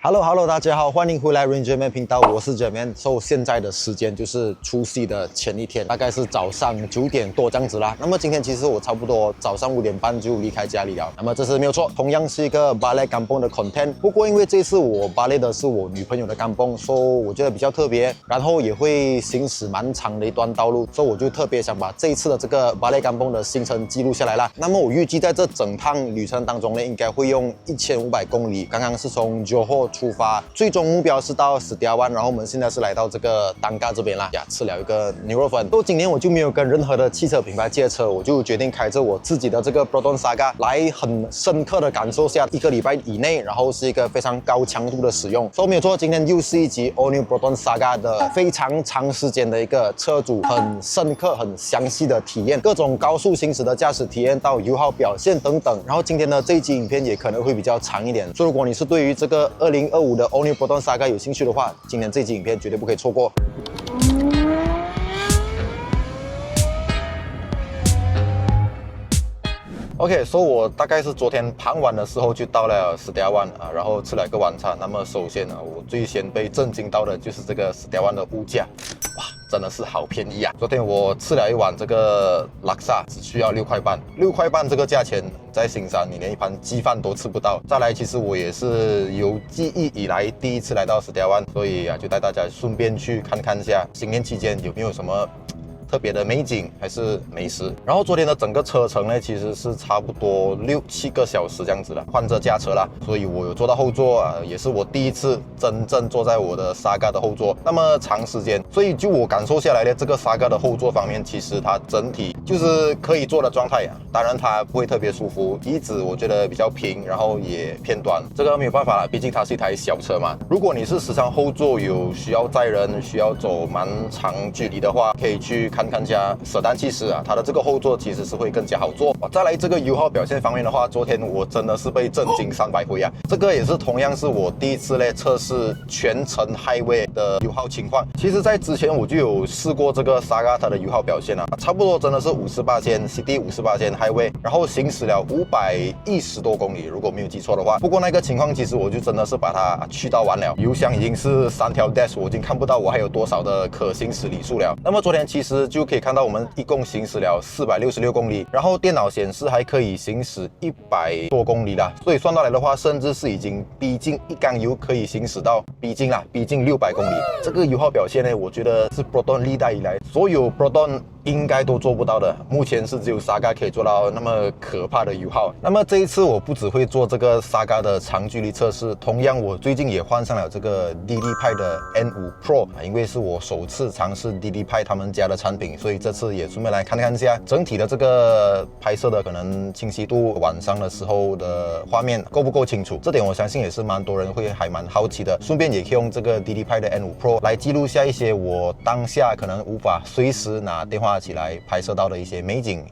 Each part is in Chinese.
Hello，大家好，欢迎回来 Ranger Man 频道，我是 Jermaine。现在的时间就是除夕的前一天，大概是早上9点多这样子啦。那么今天其实我差不多早上5点半就离开家里了。那么这是没有错，同样是一个芭蕾干蹦的 content。不过因为这次我芭蕾的是我女朋友的干蹦，所以我觉得比较特别，然后也会行驶蛮长的一段道路，所以我就特别想把这一次的这个芭蕾干蹦的行程记录下来啦。那么我预计在这整趟旅程当中呢，应该会用1500公里。刚刚是从 Johor 出发，最终目标是到史迪亚湾，然后我们现在是来到这个丹嘎这边啦，吃了一个牛肉粉。今年我就没有跟任何的汽车品牌借车，我就决定开着我自己的这个 Proton Saga 来很深刻的感受下1个礼拜以内，然后是一个非常高强度的使用。没有错，今天又是一集 All New Proton Saga 的非常长时间的一个车主很深刻、很详细的体验，各种高速行驶的驾驶体验到油耗表现等等。然后今天的这一集影片也可能会比较长一点，所以如果你是对于这个2025的 All New Proton Saga 有兴趣的话，今天这集影片绝对不可以错过。OK， 我大概是昨天傍晚的时候就到了史迪亚湾啊，然后吃了一个晚餐。那么首先我最先被震惊到的就是这个史迪亚湾的物价，哇，真的是好便宜啊！昨天我吃了一碗这个拉萨，只需要6块半，6块半这个价钱，在新山你连一盘鸡饭都吃不到。再来，其实我也是有记忆以来第一次来到史迪亚湾，所以就带大家顺便去看看一下新年期间有没有什么特别的美景还是美食。然后昨天的整个车程呢，其实是差不多6-7个小时这样子了，换着驾车啦，所以我有坐到后座也是我第一次真正坐在我的 Saga 的后座那么长时间。所以就我感受下来的这个 Saga 的后座方面，其实它整体就是可以坐的状态当然它不会特别舒服，椅子我觉得比较平，然后也偏短，这个没有办法啦，毕竟它是一台小车嘛。如果你是时常后座有需要载人，需要走蛮长距离的话，可以去看看一下舍丹汽士它的这个后座其实是会更加好坐。再来这个油耗表现方面的话，昨天我真的是被震惊300回这个也是同样是我第一次测试全程 highway 的油耗情况。其实在之前我就有试过这个 Saga 它的油耗表现差不多真的是58%city 58% highway， 然后行驶了510多公里，如果没有记错的话。不过那个情况其实我就真的是把它去到完了，油箱已经是3条 dash， 我已经看不到我还有多少的可行驶里数了。那么昨天其实就可以看到我们一共行驶了466公里，然后电脑显示还可以行驶100多公里啦，所以算到来的话，甚至是已经逼近一缸油可以行驶到逼近600公里。这个油耗表现呢，我觉得是 Proton 历代以来所有 Proton 应该都做不到的，目前是只有 Saga 可以做到那么可怕的油耗。那么这一次我不只会做这个 Saga 的长距离测试，同样我最近也换上了这个 DD 派的 N5 Pro， 因为是我首次尝试 DD 派他们家的产品，所以这次也顺便来看看一下整体的这个拍摄的可能清晰度，晚上的时候的画面够不够清楚，这点我相信也是蛮多人会还蛮好奇的。顺便也可以用这个 DD 派的 N5 Pro 来记录下一些我当下可能无法随时拿电话起来拍摄到的一些美景。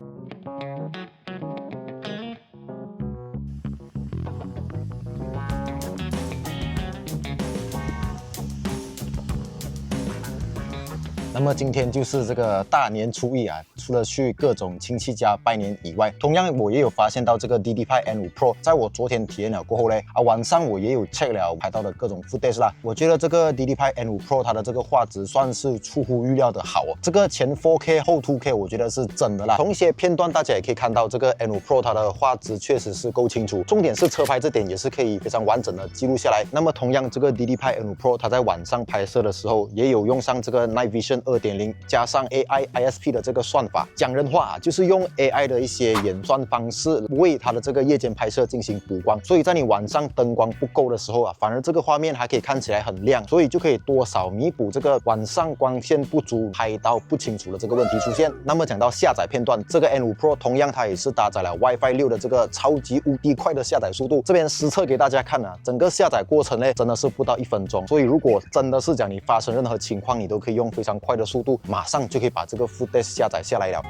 那么今天就是这个大年初一除了去各种亲戚家拜年以外，同样我也有发现到这个 DD 派 N5 Pro， 在我昨天体验了过后呢，晚上我也有 check 了拍到的各种 footage 啦。我觉得这个 DD 派 N5 Pro 它的这个画质算是出乎预料的好这个前 4K 后 2K 我觉得是真的啦。从一些片段大家也可以看到，这个 N5 Pro 它的画质确实是够清楚，重点是车拍这点也是可以非常完整的记录下来。那么同样这个 DD 派 N5 Pro 它在晚上拍摄的时候也有用上这个 Night Vision 2.0 加上 AI ISP 的这个算法，讲人话就是用 AI 的一些演算方式为它的这个夜间拍摄进行补光，所以在你晚上灯光不够的时候反而这个画面还可以看起来很亮，所以就可以多少弥补这个晚上光线不足拍到不清楚的这个问题出现。那么讲到下载片段，这个 N5 Pro 同样它也是搭载了 WiFi 6的这个超级无敌快的下载速度，这边实测给大家看整个下载过程呢真的是不到1分钟，所以如果真的是讲你发生任何情况，你都可以用非常快的速度马上就可以把这个 footage 下载下来了。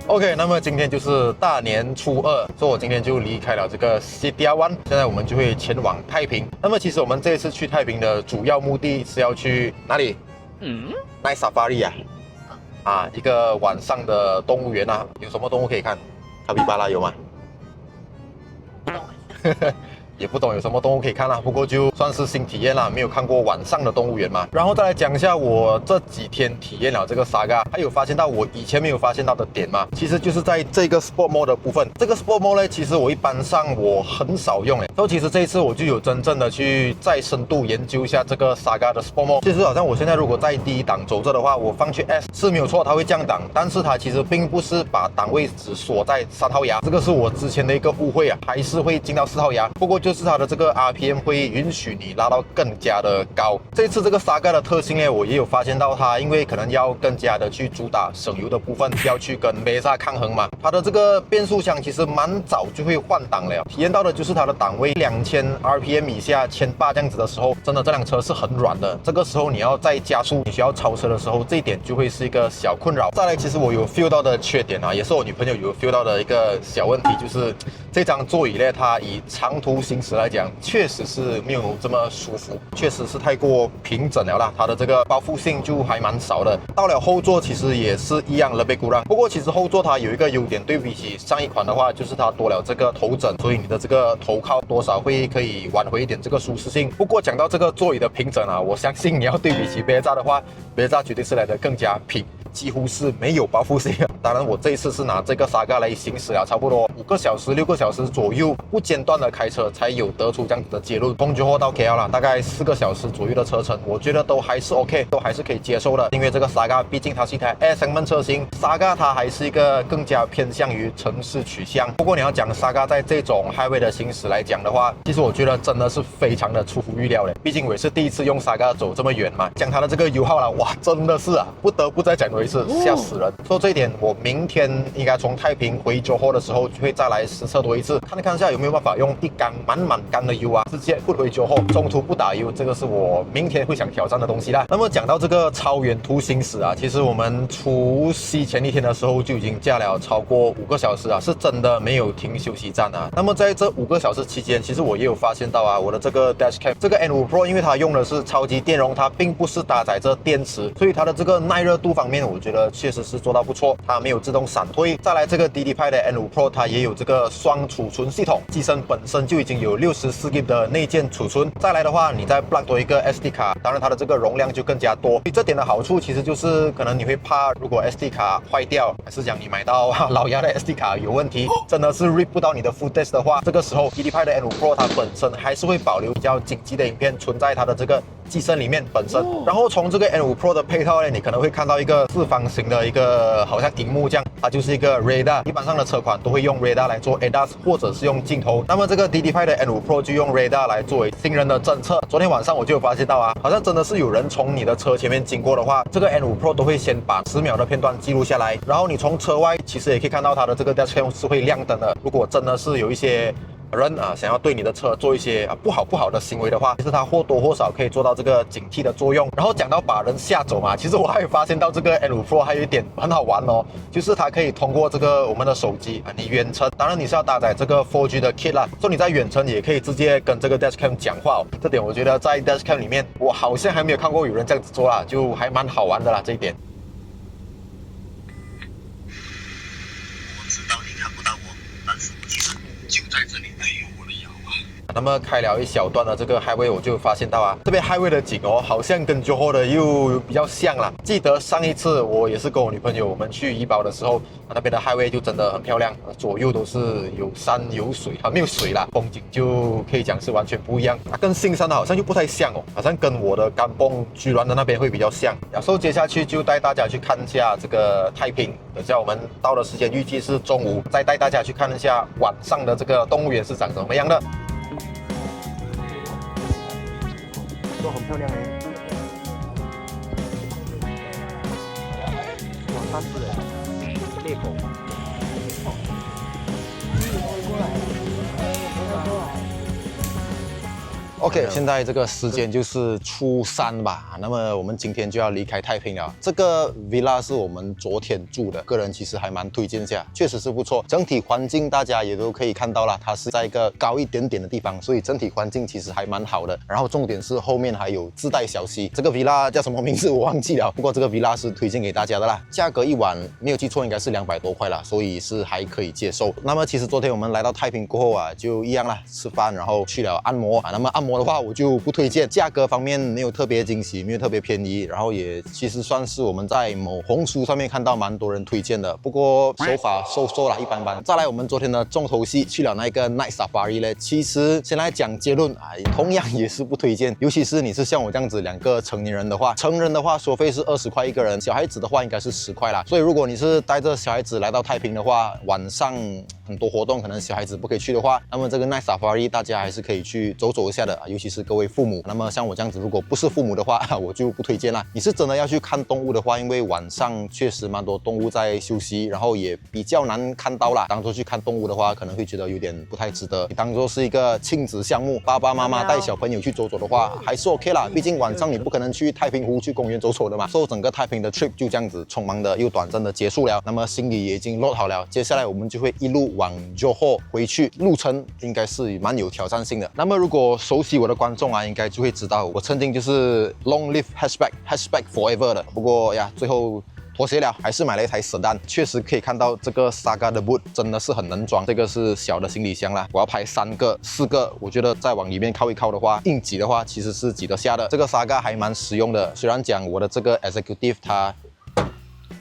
OK， 那么今天就是大年初2，所以我今天就离开了这个史迪亚湾，现在我们就会前往太平。那么其实我们这一次去太平的主要目的是要去哪里？Night Safari 啊，一个晚上的动物园啊，有什么动物可以看？卡皮巴拉有吗？也不懂有什么动物可以看啦，不过就算是新体验啦，没有看过晚上的动物园嘛。然后再来讲一下我这几天体验了这个 Saga， 还有发现到我以前没有发现到的点嘛，其实就是在这个 Sport Mode 的部分。这个 Sport Mode 呢，其实我一般上我很少用所以其实这一次我就有真正的去再深度研究一下这个 Saga 的 Sport Mode。其实好像我现在如果在第一档走着的话，我放去 S 是没有错，它会降档，但是它其实并不是把档位只锁在3号牙，这个是我之前的一个误会啊，还是会进到4号牙。不过就是它的这个 RPM 会允许你拉到更加的高。这次这个 Saga 的特性呢，我也有发现到它，因为可能要更加的去主打省油的部分，要去跟 Mesa 抗衡嘛。它的这个变速箱其实蛮早就会换挡了，体验到的就是它的档位2000 RPM 以下1800这样子的时候，真的这辆车是很软的。这个时候你要再加速，你需要超车的时候，这一点就会是一个小困扰。再来，其实我有 feel 到的缺点啊，也是我女朋友有 feel 到的一个小问题，就是这张座椅呢，它以长途行驶来讲，确实是没有这么舒服，确实是太过平整了啦。它的这个包覆性就还蛮少的。到了后座其实也是一样的被鼓让，不过其实后座它有一个优点，对比起上一款的话，就是它多了这个头枕，所以你的这个头靠多少会可以挽回一点这个舒适性。不过讲到这个座椅的平整啊，我相信你要对比起别扎的话，别扎绝对是来的更加平。几乎是没有包覆性。当然，我这一次是拿这个 Saga 来行驶了差不多5个小时、6个小时左右，不间断的开车，才有得出这样子的结论。从Johor到 KL 啦，大概4个小时左右的车程，我觉得都还是 OK， 都还是可以接受的。因为这个 Saga 毕竟它是一台 S segment车型 ，Saga 它还是一个更加偏向于城市取向。不过你要讲 Saga 在这种 highway 的行驶来讲的话，其实我觉得真的是非常的出乎预料的。毕竟我也是第一次用 Saga 走这么远嘛，讲它的这个油耗啦，哇，真的是啊，不得不再讲多一次，吓死人。说这一点，我明天应该从太平回Johor的时候，就会再来实测多一次，看一下有没有办法用一缸满缸的油啊，直接不回Johor，中途不打油，这个是我明天会想挑战的东西啦。那么讲到这个超远途行驶啊，其实我们除夕前一天的时候就已经驾了超过5个小时啊，是真的没有停休息站啊。那么在这5个小时期间，其实我也有发现到啊，我的这个 Dashcam 这个 N5 Pro， 因为它用的是超级电容，它并不是搭载着电池，所以它的这个耐热度方面，我觉得确实是做到不错。它没有自动闪退。再来这个 DD 派的 N5 Pro， 它也有这个双储存系统，机身本身就已经有64GB 的内建储存。再来的话，你再 plug 多一个 SD 卡，当然它的这个容量就更加多。这点的好处其实就是可能你会怕，如果 SD 卡坏掉，还是讲你买到老牙的 SD 卡有问题，真的是 read 不到你的 footage 的话，这个时候 DD 派的 N5 Pro 它本身还是会保留比较紧急的影片存在它的这个机身里面本身。然后从这个 N5 Pro 的配套呢，你可能会看到一个4方形的一个好像荧幕这样，它就是一个 radar， 一般上的车款都会用 radar 来做 ADAS 或者是用镜头。那么这个 DD 派的 N5 Pro 就用 radar 来作为行人的侦测。昨天晚上我就有发现到啊，好像真的是有人从你的车前面经过的话，这个 N5 Pro 都会先把10秒的片段记录下来，然后你从车外其实也可以看到它的这个 dashcam 是会亮灯的。如果真的是有一些人啊，想要对你的车做一些不好的行为的话，其实它或多或少可以做到这个警惕的作用。然后讲到把人吓走嘛，其实我还有发现到这个 N5 Pro 还有一点很好玩哦，就是它可以通过这个我们的手机啊，你远程，当然你是要搭载这个 4G 的 kit 啦，所以你在远程也可以直接跟这个 dashcam 讲话哦。这点我觉得在 dashcam 里面，我好像还没有看过有人这样子做啦，就还蛮好玩的啦这一点。我知道你看不到我，但是其实就在这里。哎呦，我的腰啊！那么开了一小段的这个 highway， 我就发现到啊，这边 highway 的景哦，好像跟 Johor 的又比较像啦。记得上一次我也是跟我女朋友我们去怡保的时候，那边的 highway 就真的很漂亮，左右都是有山有水，还没有水啦，风景就可以讲是完全不一样。跟新山的好像就不太像哦，好像跟我的甘榜居銮的那边会比较像。然后接下去就带大家去看一下这个太平，等下我们到的时间预计是中午，再带大家去看一下晚上的这个动物园是长什么样的。都很漂亮哎！哇，3只哎，猎狗。OK， 现在这个时间就是初3吧，那么我们今天就要离开太平了。这个 villa 是我们昨天住的，个人其实还蛮推荐一下，确实是不错。整体环境大家也都可以看到了，它是在一个高一点点的地方，所以整体环境其实还蛮好的。然后重点是后面还有自带小溪，这个 villa 叫什么名字我忘记了，不过这个 villa 是推荐给大家的啦。价格一晚没有记错应该是200多块啦，所以是还可以接受。那么其实昨天我们来到太平过后啊，就一样啦，吃饭然后去了按摩啊。那么按摩的话我就不推荐，价格方面没有特别惊喜，没有特别便宜，然后也其实算是我们在某红书上面看到蛮多人推荐的，不过手法收啦一般般。再来我们昨天的重头戏去了那个 Night Safari 呢，其实先来讲结论啊，同样也是不推荐，尤其是你是像我这样子2个成年人的话，成人的话收费是20块一个人，小孩子的话应该是10块啦。所以如果你是带着小孩子来到太平的话，晚上很多活动可能小孩子不可以去的话，那么这个 Night Safari 大家还是可以去走走一下的，尤其是各位父母。那么像我这样子，如果不是父母的话，我就不推荐啦。你是真的要去看动物的话，因为晚上确实蛮多动物在休息，然后也比较难看到啦。当做去看动物的话，可能会觉得有点不太值得。你当做是一个亲子项目，爸爸妈妈带小朋友去走走的话，还是 OK 啦。毕竟晚上你不可能去太平湖去公园走走的嘛。所以整个太平的 trip 就这样子匆忙的又短暂的结束了。那么行李也已经 load 好了，接下来我们就会一路往 Johor 回去，路程应该是蛮有挑战性的。那么如果熟悉我的观众啊，应该就会知道我曾经就是 long live hatchback forever 的。不过呀，最后妥协了，还是买了一台 sedan。确实可以看到这个 Saga 的 boot 真的是很能装，这个是小的行李箱啦，我要拍3个、4个，我觉得再往里面靠一靠的话，硬挤的话其实是挤得下的。这个 Saga 还蛮实用的，虽然讲我的这个 Executive 它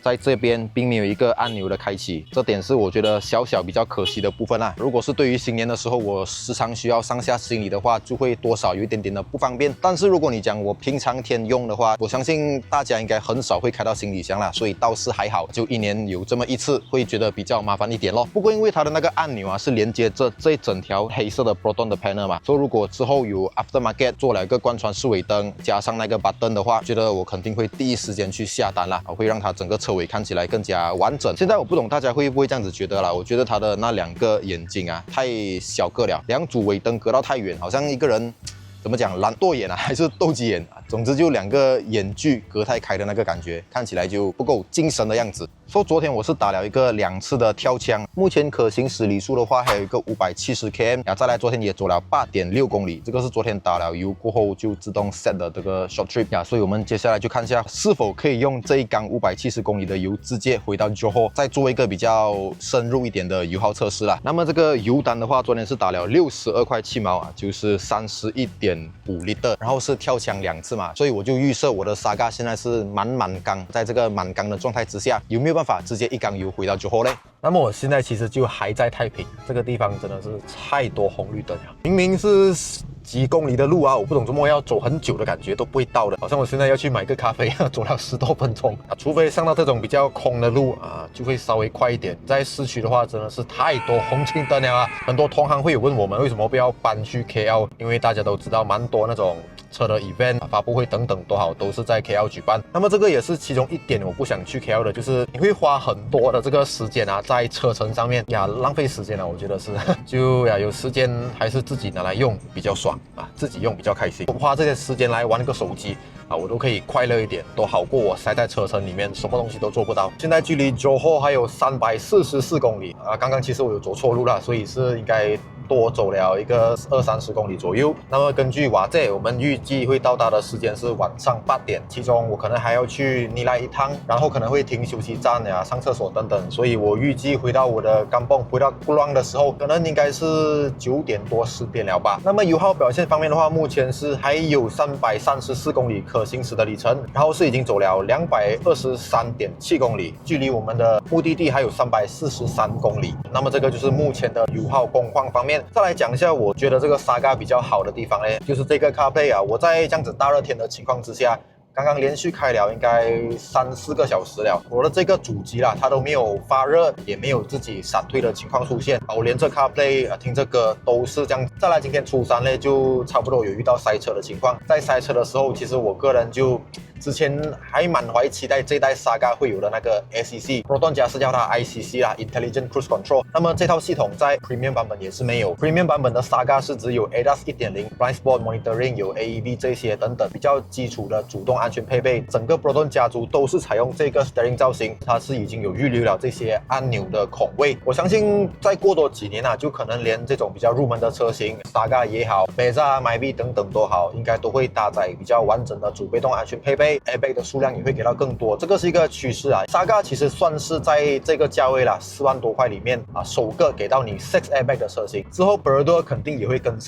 在这边并没有一个按钮的开启，这点是我觉得小比较可惜的部分啦。如果是对于新年的时候我时常需要上下行李的话，就会多少有一点点的不方便。但是如果你讲我平常天用的话，我相信大家应该很少会开到行李箱啦，所以倒是还好，就1年有这么1次，会觉得比较麻烦一点咯。不过因为它的那个按钮啊是连接着这一整条黑色的 Proton 的 panel 嘛，所以如果之后有 aftermarket 做了一个贯穿式尾灯，加上那个 button 的话，觉得我肯定会第一时间去下单啦，会让它整个车尾看起来更加完整。现在我不懂大家会不会这样子觉得啦，我觉得它的那2个眼睛啊太小个了，2组尾灯隔到太远，好像一个人怎么讲，懒惰眼啊，还是斗鸡眼啊？总之就2个眼距隔太开的那个感觉，看起来就不够精神的样子。说昨天我是打了一个2次的跳枪，目前可行驶里数的话还有一个570 km， 再来昨天也走了8.6公里，这个是昨天打了油过后就自动 set 的这个 short trip 呀，所以我们接下来就看一下是否可以用这一缸570公里的油直接回到 Johor， 再做一个比较深入一点的油耗测试啦。那么这个油单的话，昨天是打了62块7毛啊，就是31.5 liter， 然后是跳枪2次嘛，所以我就预设我的 Saga 现在是满缸，在这个满缸的状态之下，有没有办法直接1缸油回到 Johor 嘞？那么我现在其实就还在太平，这个地方真的是太多红绿灯了，明明是几公里的路啊，我不懂怎么要走很久的感觉都不会到的，好像我现在要去买个咖啡走了10多分钟啊，除非上到这种比较空的路啊，就会稍微快一点。在市区的话真的是太多红绿灯了啊，很多同行会有问我们为什么不要搬去 KL， 因为大家都知道蛮多那种车的 event 发布会等等都好，都是在 KL 举办。那么这个也是其中一点我不想去 KL 的，就是你会花很多的这个时间啊在车程上面呀，浪费时间啊，我觉得是就呀有时间还是自己拿来用比较爽啊，自己用比较开心。花这些时间来玩个手机啊，我都可以快乐一点，都好过我塞在车程里面什么东西都做不到。现在距离 Johor 还有344公里啊，刚刚其实我有走错路了，所以是应该多走了一个20-30公里左右。那么根据瓦姐，我们预计会到达的时间是晚上8点，其中我可能还要去尼莱一趟，然后可能会停休息站呀、上厕所等等，所以我预计回到我的Kampong回到Pulang的时候，可能应该是9点多10点了吧。那么油耗表现方面的话，目前是还有334公里可行驶的里程，然后是已经走了223.7公里，距离我们的目的地还有343公里。那么这个就是目前的油耗工况方面。再来讲一下我觉得这个 Saga 比较好的地方呢，就是这个 CarPlay 啊，我在这样子大热天的情况之下，刚刚连续开了应该3-4个小时了，我的这个主机啦，它都没有发热，也没有自己闪退的情况出现，我连着 CarPlay 听这歌都是这样。再来今天初3呢，就差不多有遇到塞车的情况，在塞车的时候，其实我个人就之前还满怀期待这代 Saga 会有的那个 ACC，Proton 家是叫它 ICC 啦 ，Intelligent Cruise Control。那么这套系统在 Premium 版本也是没有 ，Premium 版本的 Saga 是只有 ADAS 1.0、Blind Spot Monitoring 有 AEB 这些等等比较基础的主动安全配备。整个 Proton 家族都是采用这个 Steering 造型，它是已经有预留了这些按钮的孔位。我相信再过多几年啊，就可能连这种比较入门的车型 Saga 也好 ，Brezza、Myvi 等等都好，应该都会搭载比较完整的主被动安全配备 ，airbag 的数量也会给到更多，这个是一个趋势啊。Saga 其实算是在这个价位啦，4万多块里面啊，首个给到你 6 airbag 的车型。之后 Perodot 肯定也会更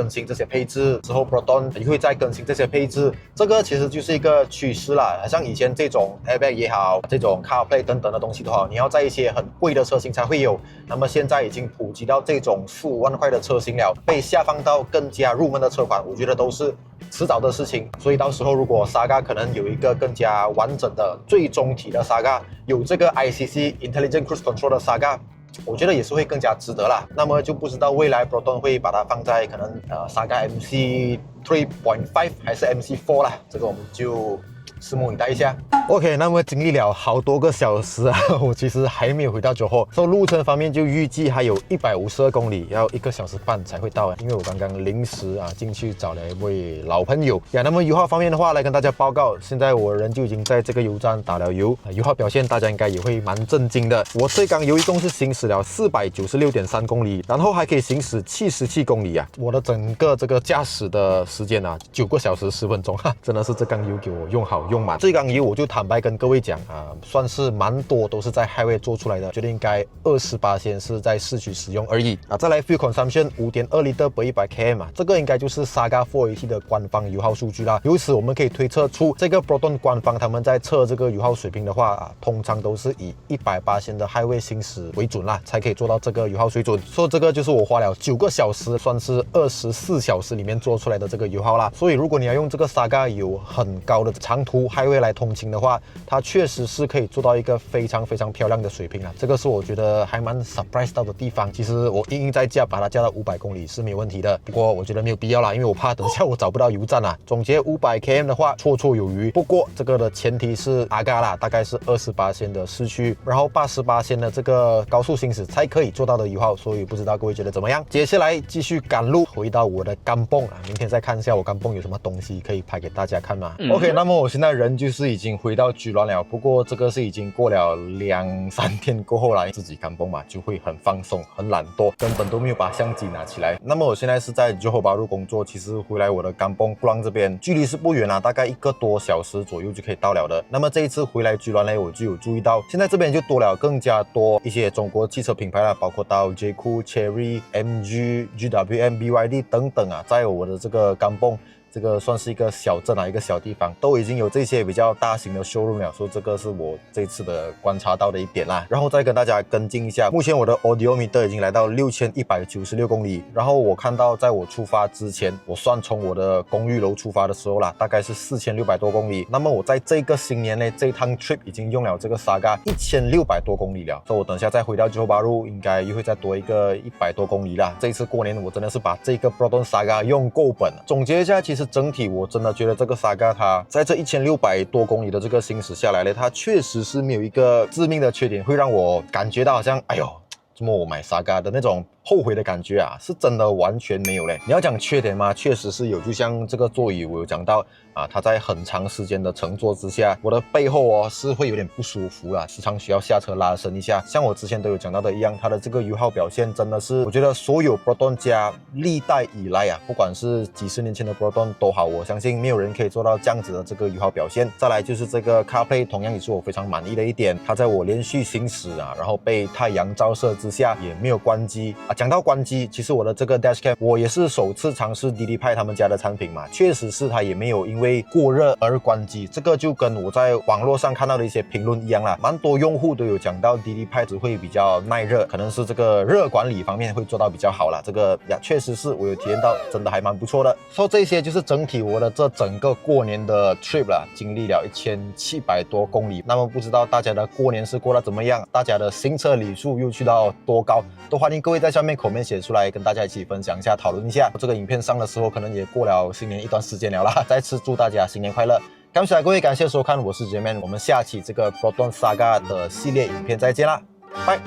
新这些配置，之后 Proton 也会再更新这些配置，这个其实就是一个趋势啦。像以前这种 airbag 也好，这种 CarPlay 等等的东西的话，你要在一些很贵的车型才会有，那么现在已经普及到这种4、5万块的车型了，被下放到更加入门的车款，我觉得都是迟早的事情。所以到时候如果 Saga 可能有一个更加完整的最终体的 Saga， 有这个 ICC Intelligent Cruise Control 的 Saga， 我觉得也是会更加值得啦。那么就不知道未来 Proton 会把它放在可能Saga MC 3.5 还是 MC4 啦，这个我们就拭目以待一下。OK， 那么经历了好多个小时啊，我其实还没有回到酒后。所以路程方面就预计还有152公里，要1个小时半才会到啊。因为我刚刚临时进去找了一位老朋友呀。那么油耗方面的话，来跟大家报告，现在我人就已经在这个油站打了油，油耗表现大家应该也会蛮震惊的。我这缸油一共是行驶了496.3公里，然后还可以行驶77公里啊。我的整个这个驾驶的时间啊，9个小时10分钟哈，真的是这缸油给我用好用满。这缸油我就坦白跟各位讲算是蛮多都是在 highway 做出来的，觉得应该28%是在市区使用而已啊。再来 fuel consumption 5.2 liter per 100 km 这个应该就是 Saga 4AT 的官方油耗数据啦。由此我们可以推测出这个 Proton 官方他们在测这个油耗水平的话通常都是以100%的 highway 行驶为准啦，才可以做到这个油耗水准。所以这个就是我花了9个小时，算是24小时里面做出来的这个油耗啦。所以如果你要用这个 Saga 有很高的长途 highway 来通勤的话，它确实是可以做到一个非常漂亮的水平啊，这个是我觉得还蛮 surprise 到的地方。其实我硬在驾把它驾到500公里是没有问题的，不过我觉得没有必要啦，因为我怕等下我找不到油站啊。总结500 km 的话绰绰有余，不过这个的前提是Saga啦，大概是28%的市区，然后88%的这个高速行驶才可以做到的油耗，所以不知道各位觉得怎么样？接下来继续赶路回到我的甘榜明天再看一下我甘榜有什么东西可以拍给大家看嘛。OK， 那么我现在人就是已经回到居銮了，不过这个是已经过了2、3天过后啦，自己甘榜嘛就会很放松很懒惰，根本都没有把相机拿起来。那么我现在是在Johor Bahru工作，其实回来我的甘榜 Klang 这边距离是不远大概1个多小时左右就可以到了的。那么这一次回来居銮呢，我就有注意到现在这边就多了更加多一些中国汽车品牌啦，包括到 J-Crew、Chery、MG、GWM、BYD 等等在我的这个甘榜这个算是一个小镇一个小地方，都已经有这些比较大型的 showroom 了，所以这个是我这次的观察到的一点啦。然后再跟大家跟进一下，目前我的 audiometer 已经来到6196公里，然后我看到在我出发之前，我算从我的公寓楼出发的时候啦，大概是4600多公里。那么我在这个新年呢，这一趟 trip 已经用了这个 Saga 1600多公里了，所以我等下再回到Johor Bahru应该又会再多一个100多公里啦。这一次过年我真的是把这个 Proton Saga 用够本。总结一下，其实整体我真的觉得这个 Saga 它在这1600多公里的这个行驶下来呢，它确实是没有一个致命的缺点，会让我感觉到好像哎呦，怎么我买 Saga 的那种后悔的感觉是真的完全没有嘞。你要讲缺点吗？确实是有，就像这个座椅我有讲到它在很长时间的乘坐之下，我的背后是会有点不舒服啦，时常需要下车拉伸一下。像我之前都有讲到的一样，它的这个油耗表现真的是，我觉得所有 Proton 家历代以来不管是几十年前的 Proton 都好，我相信没有人可以做到这样子的这个油耗表现。再来就是这个 CarPlay 同样也是我非常满意的一点，它在我连续行驶然后被太阳照射之下也没有关机讲到关机，其实我的这个 Dashcam 我也是首次尝试 DD-Pi 他们家的产品嘛，确实是它也没有因为过热而关机，这个就跟我在网络上看到的一些评论一样啦，蛮多用户都有讲到 DD-Pi 只会比较耐热，可能是这个热管理方面会做到比较好啦，这个确实是我有体验到，真的还蛮不错的。说这些就是整体我的这整个过年的 trip 啦，经历了1700多公里。那么不知道大家的过年是过得怎么样，大家的行车里数又去到多高，都欢迎各位在下面口面写出来，跟大家一起分享一下，讨论一下。这个影片上的时候可能也过了新年一段时间了啦，再次祝大家新年快乐，感谢各位，感谢收看，我是 J-Man，我们下期这个 Proton Saga 的系列影片再见啦，拜。